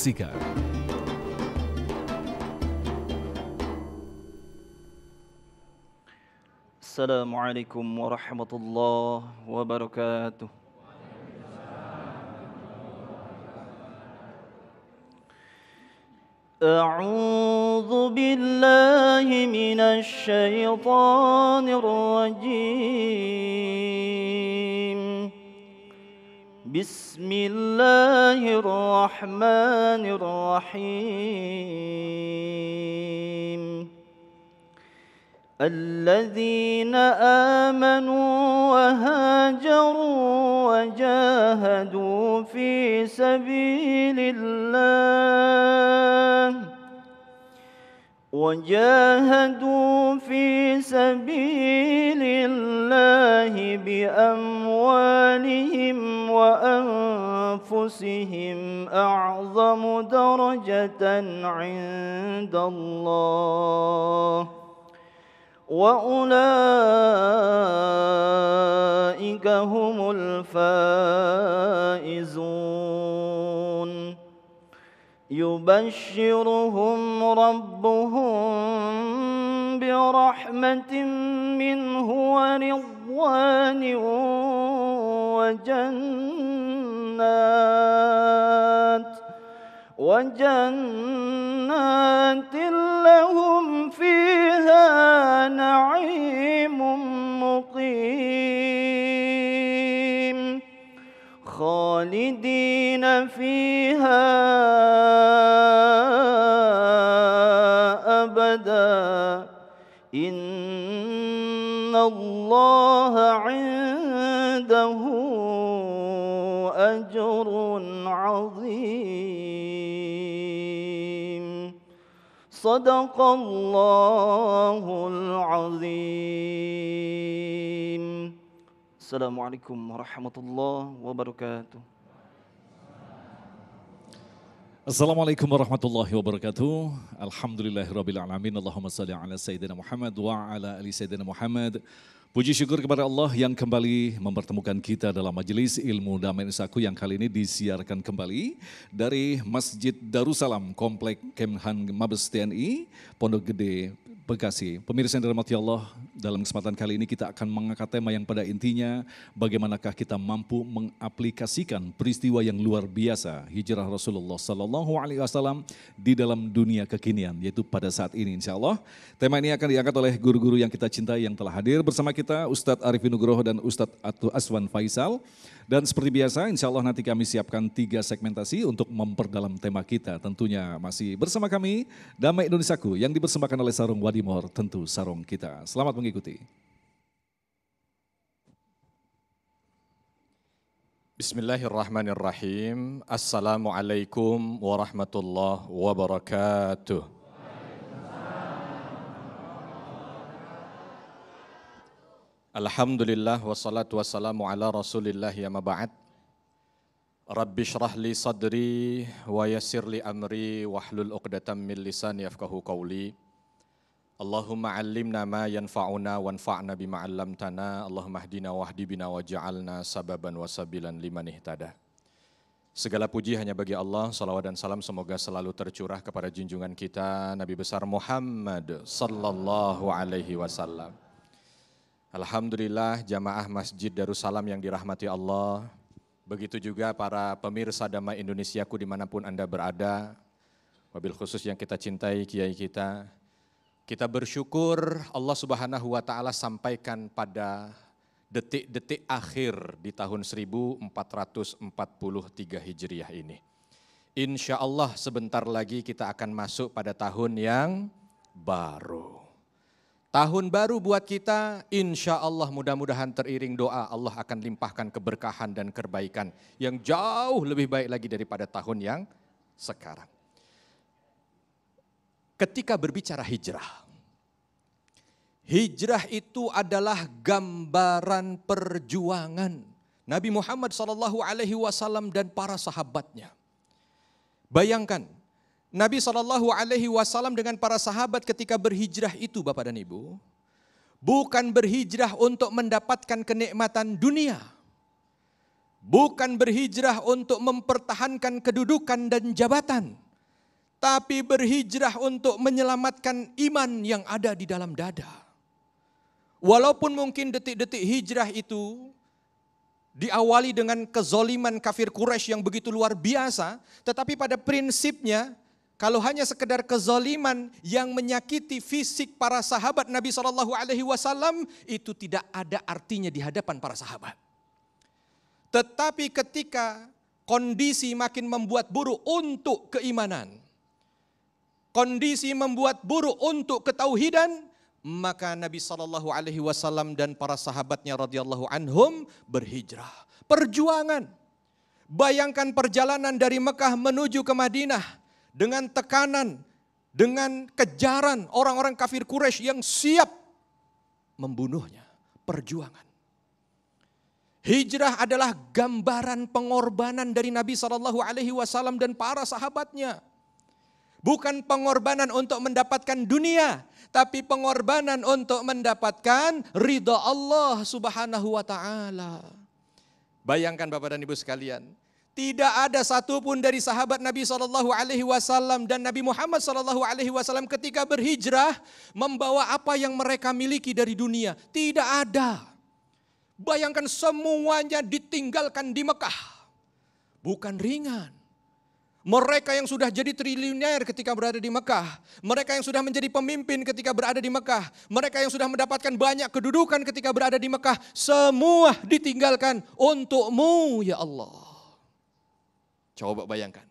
saksikan. Assalamualaikum warahmatullahi wabarakatuh. A'udzu billahi minasy syaithanir rajim. Bismillahirrahmanirrahim. الذين آمنوا وهاجروا وجاهدوا في سبيل الله بأموالهم وأنفسهم أعظم درجة عند الله وأولئك هم الفائزون يبشرهم ربهم برحمة منه ورضوان وجنات لهم فيها نعيم مقيم خالدين فيها أبدا إن الله عنده أجر عظيم صدق الله العظيم. Assalamualaikum warahmatullahi wabarakatuh. Assalamualaikum warahmatullahi wabarakatuh. Alhamdulillahirabbil alamin. Allahumma shalli ala sayyidina Muhammad wa ala ali sayyidina Muhammad. Puji syukur kepada Allah yang kembali mempertemukan kita dalam majelis ilmu Damai Nusaku yang kali ini disiarkan kembali dari Masjid Darussalam Komplek Kemhan Mabes TNI Pondok Gede Bekasi. Pemirsa yang dirahmati Allah, dalam kesempatan kali ini kita akan mengangkat tema yang pada intinya bagaimanakah kita mampu mengaplikasikan peristiwa yang luar biasa hijrah Rasulullah Sallallahu Alaihi Wasallam di dalam dunia kekinian, yaitu pada saat ini insya Allah. Tema ini akan diangkat oleh guru-guru yang kita cintai yang telah hadir bersama kita, Ustadz Arifin Nugroho dan Ustadz Aswan Faisal. Dan seperti biasa insya Allah nanti kami siapkan 3 segmentasi untuk memperdalam tema kita. Tentunya masih bersama kami Damai Indonesiaku yang dipersembahkan oleh Sarung Wadimor, tentu sarung kita. Selamat mengikuti. Bismillahirrahmanirrahim. Assalamualaikum warahmatullahi wabarakatuh. Alhamdulillah wassalatu wassalamu ala rasulillah ya maba'ad. Rabbi syrah li sadri wa yassir li amri wahlul uqdatam min lisani yafqahu qawli. Allahumma allimna ma yanfa'una wanfa'na bima 'allamtana. Allahumma hdina wahdi bina waj'alna sababan wasabilan liman ihtada. Segala puji hanya bagi Allah, salawat dan salam semoga selalu tercurah kepada junjungan kita Nabi besar Muhammad sallallahu alaihi wasallam. Alhamdulillah jamaah Masjid Darussalam yang dirahmati Allah, begitu juga para pemirsa Damai Indonesiaku dimanapun Anda berada, wabil khusus yang kita cintai kiai kita bersyukur Allah Subhanahu wa Ta'ala sampaikan pada detik-detik akhir di tahun 1443 Hijriah ini. Insya Allah sebentar lagi kita akan masuk pada tahun yang baru. Tahun baru buat kita, insya Allah mudah-mudahan teriring doa Allah akan limpahkan keberkahan dan kebaikan yang jauh lebih baik lagi daripada tahun yang sekarang. Ketika berbicara hijrah, hijrah itu adalah gambaran perjuangan Nabi Muhammad SAW dan para sahabatnya. Bayangkan, Nabi SAW dengan para sahabat ketika berhijrah itu Bapak dan Ibu, bukan berhijrah untuk mendapatkan kenikmatan dunia. bukan berhijrah untuk mempertahankan kedudukan dan jabatan, tapi berhijrah untuk menyelamatkan iman yang ada di dalam dada. Walaupun mungkin detik-detik hijrah itu diawali dengan kezoliman kafir Quraisy yang begitu luar biasa, tetapi pada prinsipnya kalau hanya sekedar kezoliman yang menyakiti fisik para sahabat Nabi SAW, itu tidak ada artinya di hadapan para sahabat. Tetapi ketika kondisi makin membuat buruk untuk keimanan, kondisi membuat buruk untuk ketauhidan, maka Nabi SAW dan para sahabatnya radhiyallahu anhum berhijrah. Perjuangan. Bayangkan perjalanan dari Mekah menuju ke Madinah, dengan tekanan, dengan kejaran orang-orang kafir Quraisy yang siap membunuhnya. Perjuangan. Hijrah adalah gambaran pengorbanan dari Nabi SAW dan para sahabatnya. Bukan pengorbanan untuk mendapatkan dunia, tapi pengorbanan untuk mendapatkan ridha Allah Subhanahu wa taala. Bayangkan Bapak dan Ibu sekalian, tidak ada satupun dari sahabat Nabi SAW dan Nabi Muhammad SAW ketika berhijrah membawa apa yang mereka miliki dari dunia. Tidak ada. Bayangkan semuanya ditinggalkan di Mekah. Bukan ringan. Mereka yang sudah jadi triliuner ketika berada di Mekah, mereka yang sudah menjadi pemimpin ketika berada di Mekah, mereka yang sudah mendapatkan banyak kedudukan ketika berada di Mekah, semua ditinggalkan untukmu ya Allah. Coba bayangkan,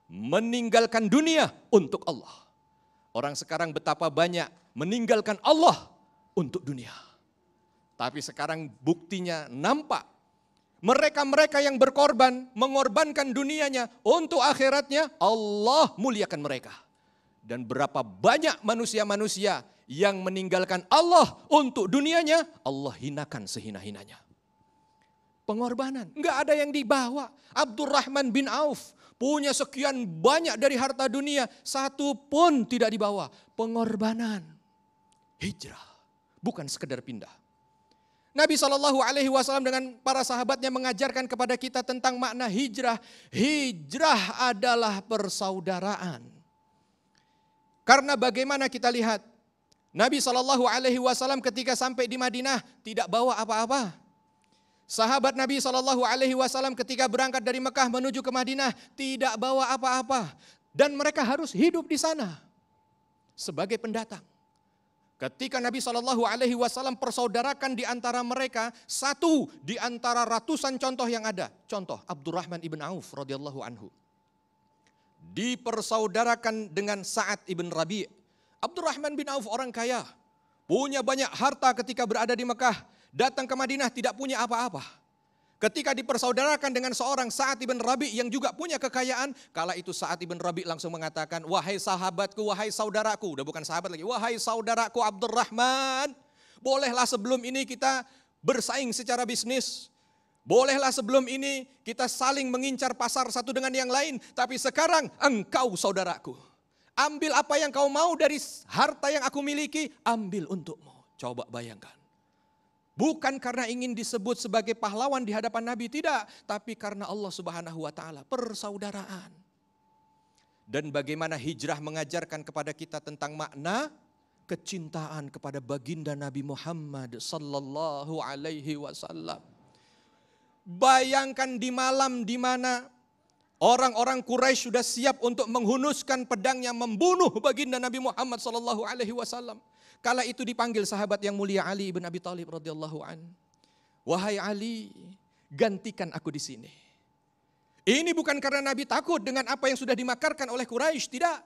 meninggalkan dunia untuk Allah. Orang sekarang betapa banyak meninggalkan Allah untuk dunia. Tapi sekarang buktinya nampak. Mereka-mereka yang berkorban, mengorbankan dunianya untuk akhiratnya, Allah muliakan mereka. Dan berapa banyak manusia-manusia yang meninggalkan Allah untuk dunianya, Allah hinakan sehina-hinanya. Pengorbanan, enggak ada yang dibawa. Abdurrahman bin Auf punya sekian banyak dari harta dunia, satu pun tidak dibawa. Pengorbanan, hijrah, bukan sekedar pindah. Nabi SAW dengan para sahabatnya mengajarkan kepada kita tentang makna hijrah. Hijrah adalah persaudaraan. Karena bagaimana kita lihat, Nabi SAW ketika sampai di Madinah tidak bawa apa-apa. Sahabat Nabi SAW ketika berangkat dari Mekah menuju ke Madinah tidak bawa apa-apa. Dan mereka harus hidup di sana sebagai pendatang. Ketika Nabi SAW persaudarakan di antara mereka, satu di antara ratusan contoh yang ada. Contoh Abdurrahman ibn Auf radhiyallahu anhu. Dipersaudarakan dengan Sa'ad ibn Rabi'. Abdurrahman bin Auf orang kaya, punya banyak harta ketika berada di Mekah. Datang ke Madinah tidak punya apa-apa. Ketika dipersaudarakan dengan seorang Sa'ad ibn Rabi' yang juga punya kekayaan, kala itu Sa'ad ibn Rabi' langsung mengatakan, wahai sahabatku, wahai saudaraku, udah bukan sahabat lagi, wahai saudaraku Abdurrahman, bolehlah sebelum ini kita bersaing secara bisnis, bolehlah sebelum ini kita saling mengincar pasar satu dengan yang lain, tapi sekarang engkau saudaraku, ambil apa yang kau mau dari harta yang aku miliki, ambil untukmu. Coba bayangkan. Bukan karena ingin disebut sebagai pahlawan di hadapan Nabi, tidak. Tapi karena Allah Subhanahu wa ta'ala, persaudaraan. Dan bagaimana hijrah mengajarkan kepada kita tentang makna kecintaan kepada baginda Nabi Muhammad sallallahu alaihi wasallam. Bayangkan di malam di mana orang-orang Quraisy sudah siap untuk menghunuskan pedangnya membunuh baginda Nabi Muhammad sallallahu alaihi wasallam. Kala itu dipanggil sahabat yang mulia Ali bin Abi Thalib radhiyallahu an. Wahai Ali, gantikan aku di sini. Ini bukan karena Nabi takut dengan apa yang sudah dimakarkan oleh Quraisy, tidak.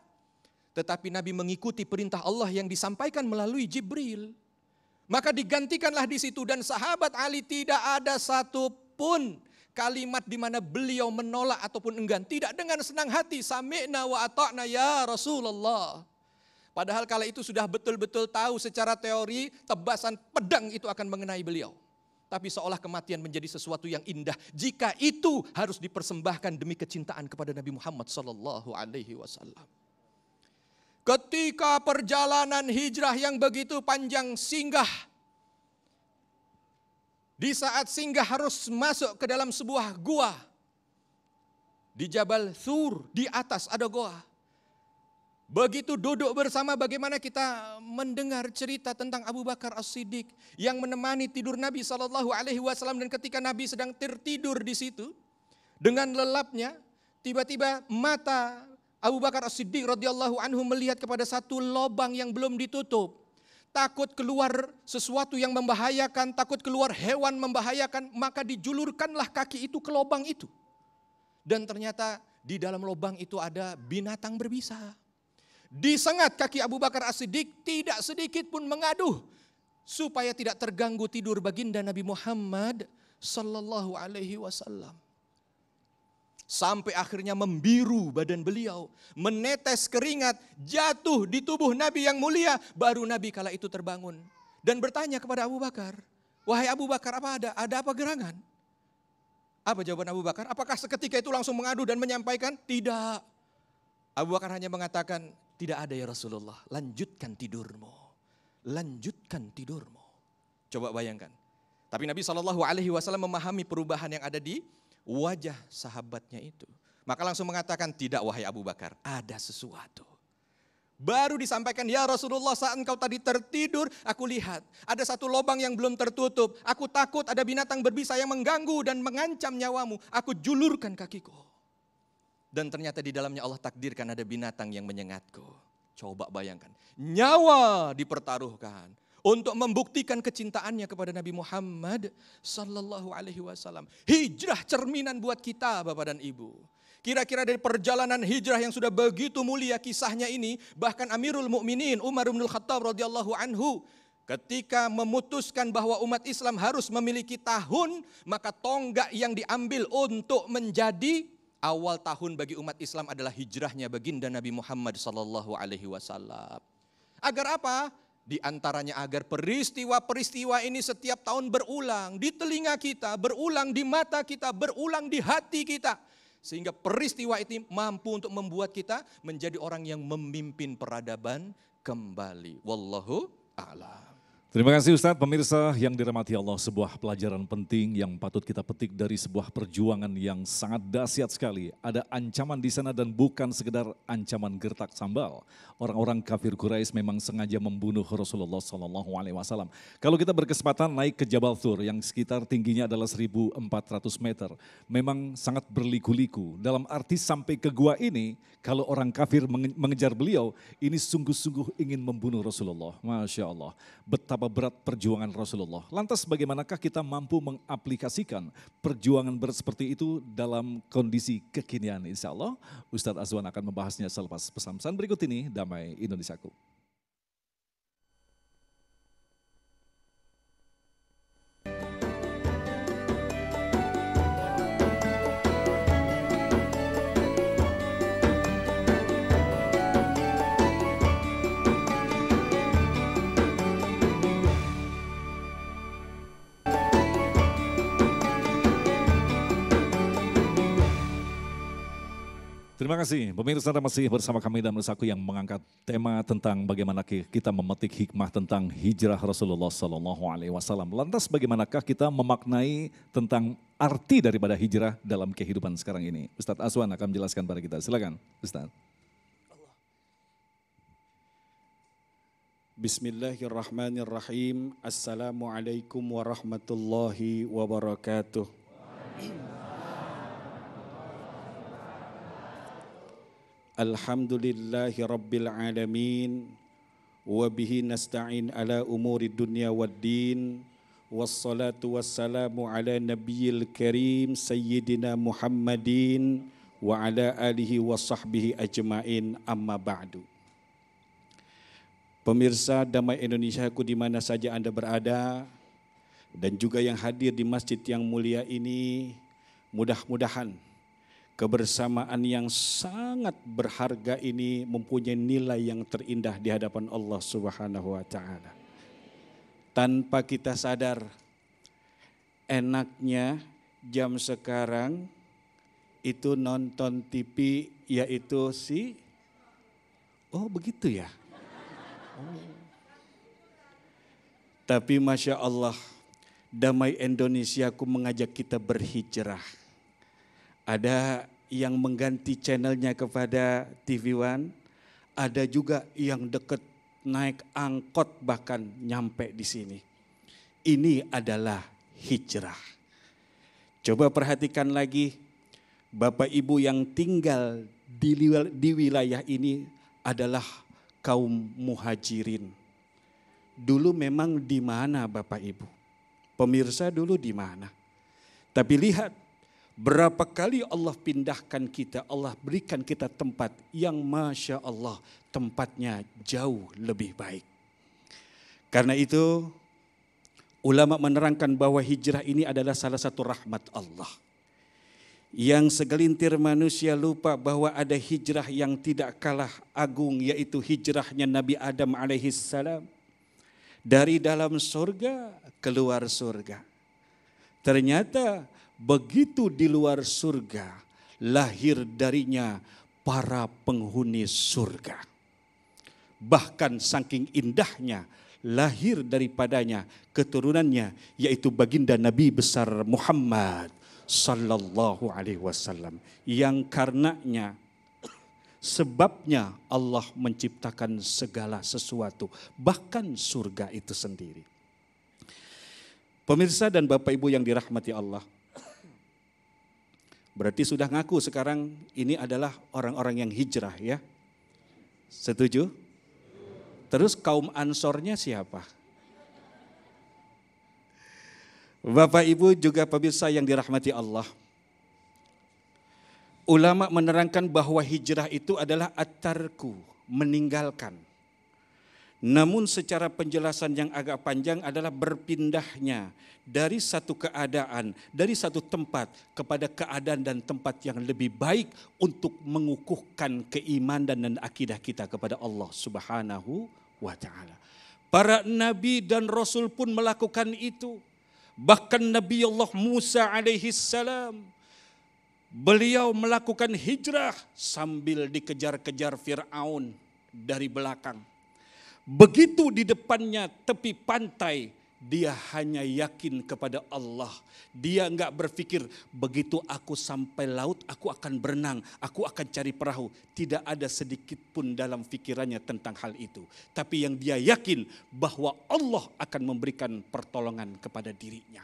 Tetapi Nabi mengikuti perintah Allah yang disampaikan melalui Jibril. Maka digantikanlah di situ dan sahabat Ali tidak ada satupun kalimat di mana beliau menolak ataupun enggan. Tidak, dengan senang hati, sami'na wa ata'na ya Rasulullah. Padahal kala itu sudah betul-betul tahu secara teori tebasan pedang itu akan mengenai beliau. Tapi seolah kematian menjadi sesuatu yang indah jika itu harus dipersembahkan demi kecintaan kepada Nabi Muhammad sallallahu alaihi wasallam. Ketika perjalanan hijrah yang begitu panjang singgah Di saat singgah harus masuk ke dalam sebuah gua. Di Jabal Thur, di atas ada gua. Begitu duduk bersama bagaimana kita mendengar cerita tentang Abu Bakar As-Siddiq yang menemani tidur Nabi SAW, dan ketika Nabi sedang tertidur di situ dengan lelapnya, tiba-tiba mata Abu Bakar As-Siddiq radhiyallahu anhu melihat kepada satu lubang yang belum ditutup. Takut keluar sesuatu yang membahayakan, takut keluar hewan membahayakan, maka dijulurkanlah kaki itu ke lubang itu. Dan ternyata di dalam lubang itu ada binatang berbisa. Disengat kaki Abu Bakar As-Siddiq, tidak sedikit pun mengaduh supaya tidak terganggu tidur baginda Nabi Muhammad sallallahu alaihi wasallam. Sampai akhirnya membiru badan beliau, menetes keringat, jatuh di tubuh Nabi yang mulia. Baru Nabi kala itu terbangun dan bertanya kepada Abu Bakar, "Wahai Abu Bakar, ada apa gerangan?" Apa jawaban Abu Bakar? Apakah seketika itu langsung mengadu dan menyampaikan? Tidak. Abu Bakar hanya mengatakan, "Tidak ada ya Rasulullah, lanjutkan tidurmu. Lanjutkan tidurmu." Coba bayangkan. Tapi Nabi SAW memahami perubahan yang ada di wajah sahabatnya itu. Maka langsung mengatakan, "Tidak wahai Abu Bakar, ada sesuatu." Baru disampaikan, "Ya Rasulullah, saat engkau tadi tertidur, aku lihat ada satu lubang yang belum tertutup. Aku takut ada binatang berbisa yang mengganggu dan mengancam nyawamu. Aku julurkan kakiku. Dan ternyata di dalamnya Allah takdirkan ada binatang yang menyengatku." Coba bayangkan, nyawa dipertaruhkan untuk membuktikan kecintaannya kepada Nabi Muhammad sallallahu alaihi wasallam. Hijrah cerminan buat kita Bapak dan Ibu. Kira-kira dari perjalanan hijrah yang sudah begitu mulia kisahnya ini, bahkan Amirul Mukminin Umar bin Khattab radhiyallahu anhu ketika memutuskan bahwa umat Islam harus memiliki tahun, maka tonggak yang diambil untuk menjadi awal tahun bagi umat Islam adalah hijrahnya baginda Nabi Muhammad sallallahu alaihi wasallam. Agar apa? Di antaranya agar peristiwa-peristiwa ini setiap tahun berulang di telinga kita, berulang di mata kita, berulang di hati kita. Sehingga peristiwa itu mampu untuk membuat kita menjadi orang yang memimpin peradaban kembali. Wallahu a'lam. Terima kasih Ustadz. Pemirsa yang dirahmati Allah, sebuah pelajaran penting yang patut kita petik dari sebuah perjuangan yang sangat dahsyat sekali. Ada ancaman di sana dan bukan sekedar ancaman gertak sambal. Orang-orang kafir Quraisy memang sengaja membunuh Rasulullah SAW. Kalau kita berkesempatan naik ke Jabal Thur yang sekitar tingginya adalah 1.400 meter, memang sangat berliku-liku. Dalam arti sampai ke gua ini, kalau orang kafir mengejar beliau, ini sungguh-sungguh ingin membunuh Rasulullah. Masya Allah, betapa berat perjuangan Rasulullah. Lantas bagaimanakah kita mampu mengaplikasikan perjuangan berat seperti itu dalam kondisi kekinian? Insya Allah Ustadz Azwan akan membahasnya selepas pesan-pesan berikut ini. Damai Indonesiaku. Terima kasih, pemirsa Anda masih bersama kami dan Nusaku yang mengangkat tema tentang bagaimana kita memetik hikmah tentang hijrah Rasulullah SAW. Lantas bagaimanakah kita memaknai tentang arti daripada hijrah dalam kehidupan sekarang ini? Ustadz Azwan akan menjelaskan pada kita, silakan Ustadz. Bismillahirrahmanirrahim. Assalamualaikum warahmatullahi wabarakatuh. Alhamdulillahi rabbil alamin. Wabihi nasta'in ala umuri dunya waddin. Wassalatu wassalamu ala nabiyil karim Sayyidina Muhammadin wa ala alihi wa sahbihi ajma'in, amma ba'du. Pemirsa Damai Indonesiaku di mana saja Anda berada, dan juga yang hadir di masjid yang mulia ini, mudah-mudahan kebersamaan yang sangat berharga ini mempunyai nilai yang terindah di hadapan Allah Subhanahu wa Ta'ala. Tanpa kita sadar, enaknya jam sekarang itu nonton TV, yaitu begitu ya. Tapi Masya Allah, Damai Indonesiaku mengajak kita berhijrah. Ada yang mengganti channelnya kepada TV One, ada juga yang deket naik angkot bahkan nyampe di sini. Ini adalah hijrah. Coba perhatikan lagi, Bapak Ibu yang tinggal di wilayah ini adalah kaum muhajirin. Dulu memang di mana Bapak Ibu? Pemirsa dulu di mana? Tapi lihat, berapa kali Allah pindahkan kita, Allah berikan kita tempat yang Masya Allah tempatnya jauh lebih baik. Karena itu ulama menerangkan bahwa hijrah ini adalah salah satu rahmat Allah. Yang segelintir manusia lupa bahwa ada hijrah yang tidak kalah agung, yaitu hijrahnya Nabi Adam alaihissalam. Dari dalam surga keluar surga. Ternyata begitu di luar surga, lahir darinya para penghuni surga. Bahkan saking indahnya, lahir daripadanya keturunannya, yaitu baginda Nabi besar Muhammad sallallahu alaihi wasallam. Yang karenanya, sebabnya Allah menciptakan segala sesuatu, bahkan surga itu sendiri. Pemirsa dan Bapak Ibu yang dirahmati Allah, berarti sudah ngaku sekarang ini adalah orang-orang yang hijrah ya? Setuju? Terus kaum Ansornya siapa? Bapak Ibu juga pemirsa yang dirahmati Allah. Ulama menerangkan bahwa hijrah itu adalah at-tarku, meninggalkan. Namun secara penjelasan yang agak panjang adalah berpindahnya dari satu keadaan, dari satu tempat kepada keadaan dan tempat yang lebih baik untuk mengukuhkan keimanan dan akidah kita kepada Allah Subhanahu wa ta'ala. Para nabi dan rasul pun melakukan itu. Bahkan Nabi Allah Musa alaihi salam, beliau melakukan hijrah sambil dikejar-kejar Fir'aun dari belakang. Begitu di depannya tepi pantai, dia hanya yakin kepada Allah. Dia enggak berpikir begitu aku sampai laut aku akan berenang, aku akan cari perahu. Tidak ada sedikit pun dalam pikirannya tentang hal itu. Tapi yang dia yakin bahwa Allah akan memberikan pertolongan kepada dirinya.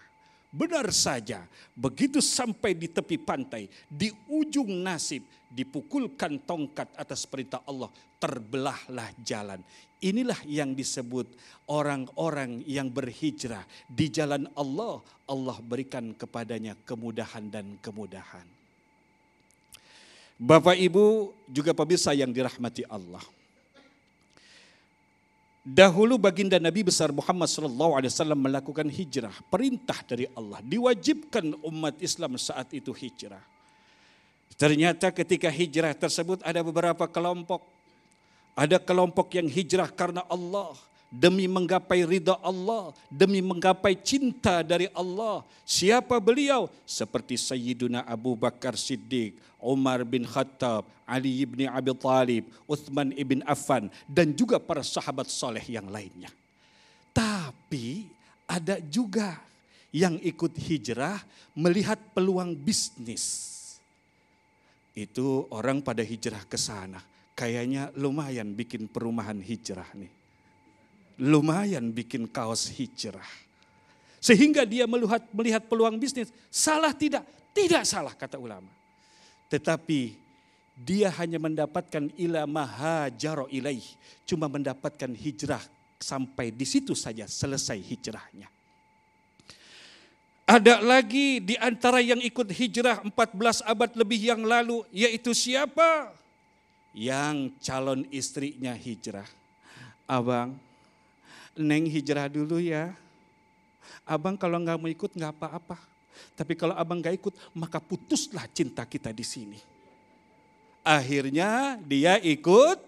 Benar saja, begitu sampai di tepi pantai, di ujung nasib, dipukulkan tongkat atas perintah Allah, terbelahlah jalan. Inilah yang disebut orang-orang yang berhijrah di jalan Allah. Allah berikan kepadanya kemudahan dan kemudahan. Bapak Ibu juga pemirsa yang dirahmati Allah. Dahulu baginda Nabi besar Muhammad SAW melakukan hijrah, perintah dari Allah, diwajibkan umat Islam saat itu hijrah. Ternyata ketika hijrah tersebut ada beberapa kelompok. Ada kelompok yang hijrah karena Allah, demi menggapai ridha Allah, demi menggapai cinta dari Allah. Siapa beliau? Seperti Sayyiduna Abu Bakar Siddiq, Umar bin Khattab, Ali bin Abi Thalib, Uthman ibn Affan, dan juga para sahabat soleh yang lainnya. Tapi ada juga yang ikut hijrah melihat peluang bisnis. Itu orang pada hijrah ke sana. Kayaknya lumayan bikin perumahan hijrah nih. Lumayan bikin kaos hijrah. Sehingga dia melihat peluang bisnis. Salah tidak? Tidak salah kata ulama. Tetapi dia hanya mendapatkan ila mahajaro ilaih. Cuma mendapatkan hijrah sampai di situ saja selesai hijrahnya. Ada lagi di antara yang ikut hijrah 14 abad lebih yang lalu, yaitu siapa? Yang calon istrinya hijrah. Abang, Neng hijrah dulu ya. Abang kalau nggak mau ikut nggak apa-apa. Tapi kalau abang nggak ikut, maka putuslah cinta kita di sini. Akhirnya dia ikut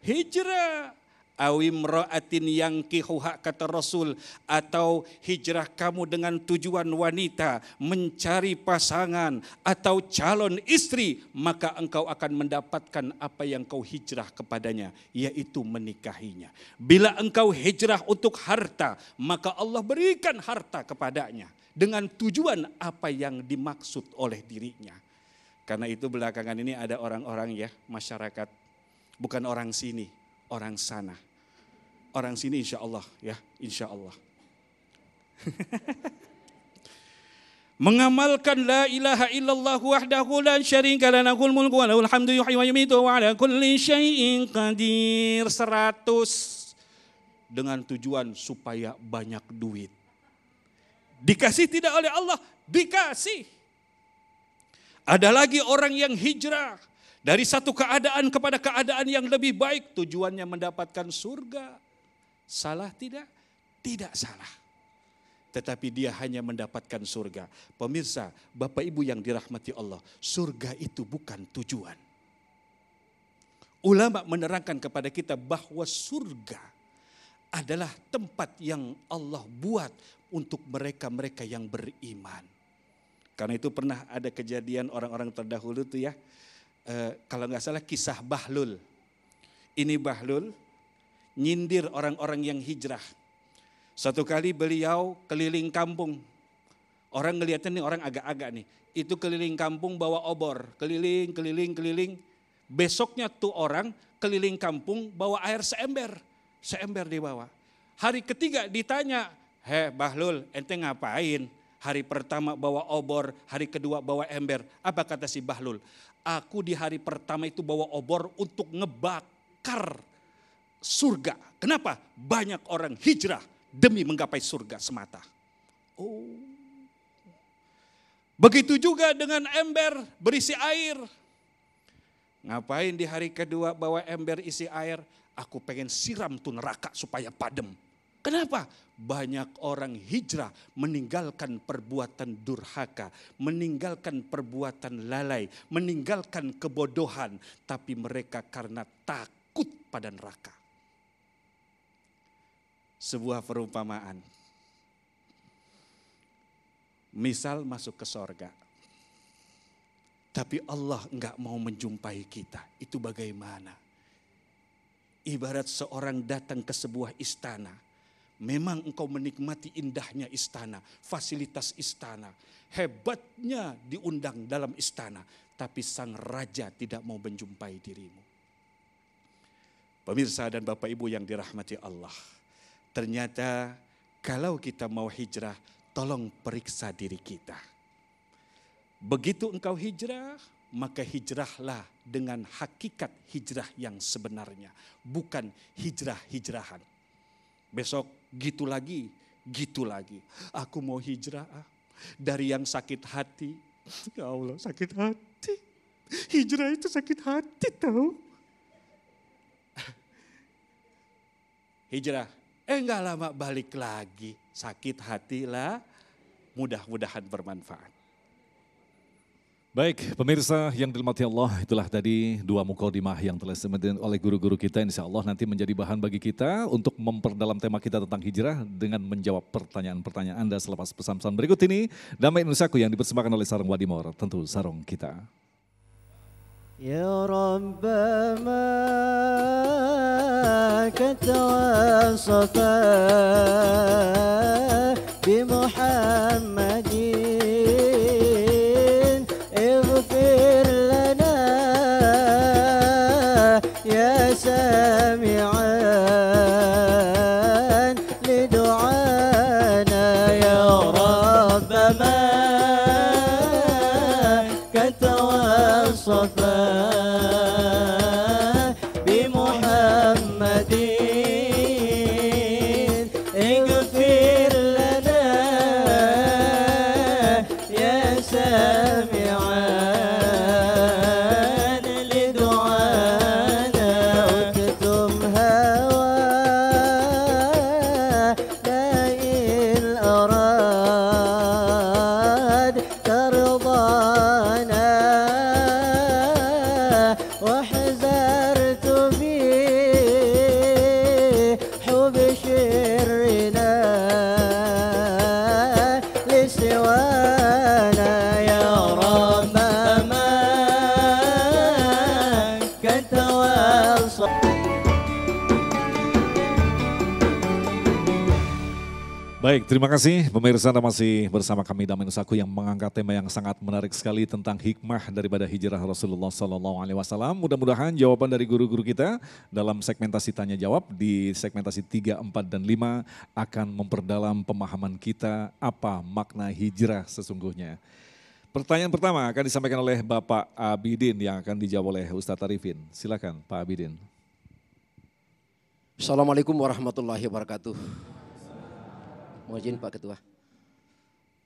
hijrah. awimra'atin yankihuha kata Rasul, atau hijrah kamu dengan tujuan wanita, mencari pasangan atau calon istri, maka engkau akan mendapatkan apa yang kau hijrah kepadanya, yaitu menikahinya. Bila engkau hijrah untuk harta, maka Allah berikan harta kepadanya dengan tujuan apa yang dimaksud oleh dirinya. Karena itu belakangan ini ada orang-orang ya, masyarakat, bukan orang sini, orang sana. Orang sini insya Allah ya, insya Allah. Mengamalkan la ilaha illallah wahdahu la syarika lahu lahul mulku wa lahul hamdu yuhyi wa yumiitu wa ala kulli syai'in qadir. 100 dengan tujuan supaya banyak duit. Dikasih tidak oleh Allah? Dikasih. Ada lagi orang yang hijrah dari satu keadaan kepada keadaan yang lebih baik, tujuannya mendapatkan surga. Salah tidak? Tidak salah. Tetapi dia hanya mendapatkan surga. Pemirsa, Bapak Ibu yang dirahmati Allah, surga itu bukan tujuan. Ulama menerangkan kepada kita bahwa surga adalah tempat yang Allah buat untuk mereka-mereka yang beriman. Karena itu pernah ada kejadian orang-orang terdahulu tuh ya, kalau nggak salah kisah Bahlul. Ini Bahlul nyindir orang-orang yang hijrah. Satu kali beliau keliling kampung. Orang ngeliatnya nih orang agak-agak nih. Itu keliling kampung bawa obor. Keliling. Besoknya tuh orang keliling kampung bawa air seember. Seember dibawa. Hari ketiga ditanya, Bahlul ente ngapain? Hari pertama bawa obor, hari kedua bawa ember. Apa kata si Bahlul? Aku di hari pertama itu bawa obor untuk ngebakar surga. Kenapa? Banyak orang hijrah demi menggapai surga semata. Oh. Begitu juga dengan ember berisi air. Ngapain di hari kedua bawa ember isi air? Aku pengen siram tuh neraka supaya padam. Kenapa? Banyak orang hijrah meninggalkan perbuatan durhaka, meninggalkan perbuatan lalai, meninggalkan kebodohan. Tapi mereka karena takut pada neraka. Sebuah perumpamaan. Misal masuk ke sorga. Tapi Allah enggak mau menjumpai kita. Itu bagaimana? Ibarat seorang datang ke sebuah istana. Memang engkau menikmati indahnya istana, fasilitas istana. Hebatnya diundang dalam istana. Tapi sang raja tidak mau menjumpai dirimu. Pemirsa dan Bapak Ibu yang dirahmati Allah. Ternyata kalau kita mau hijrah, tolong periksa diri kita. Begitu engkau hijrah, maka hijrahlah dengan hakikat hijrah yang sebenarnya. Bukan hijrah-hijrahan. Besok gitu lagi. Aku mau hijrah dari yang sakit hati. Ya Allah, sakit hati. Hijrah itu sakit hati tahu. Hijrah. Enggak lama balik lagi. Sakit hati lah. Mudah-mudahan bermanfaat. Baik, pemirsa yang dirahmati Allah, itulah tadi dua mukadimah yang telah disampaikan oleh guru-guru kita. Insya Allah nanti menjadi bahan bagi kita untuk memperdalam tema kita tentang hijrah dengan menjawab pertanyaan-pertanyaan Anda selepas pesan-pesan berikut ini. Damai Indonesiaku yang dipersembahkan oleh Sarung Wadimor, tentu sarung kita. Ya Rabbana katawassafa bi Muhammadin اغفر لنا يا سامعا لدعانا يا رب ما كتوصفا بمحمد اغفر لنا يا سامعا لدعانا واكتمها Baik, terima kasih pemirsa, Anda masih bersama kami Damai Nusaku yang mengangkat tema yang sangat menarik sekali tentang hikmah daripada hijrah Rasulullah SAW. Mudah-mudahan jawaban dari guru-guru kita dalam segmentasi tanya jawab di segmentasi 3, 4, dan 5 akan memperdalam pemahaman kita apa makna hijrah sesungguhnya. Pertanyaan pertama akan disampaikan oleh Bapak Abidin yang akan dijawab oleh Ustadz Arifin. Silakan Pak Abidin. Assalamualaikum warahmatullahi wabarakatuh. Mohon izin Pak Ketua.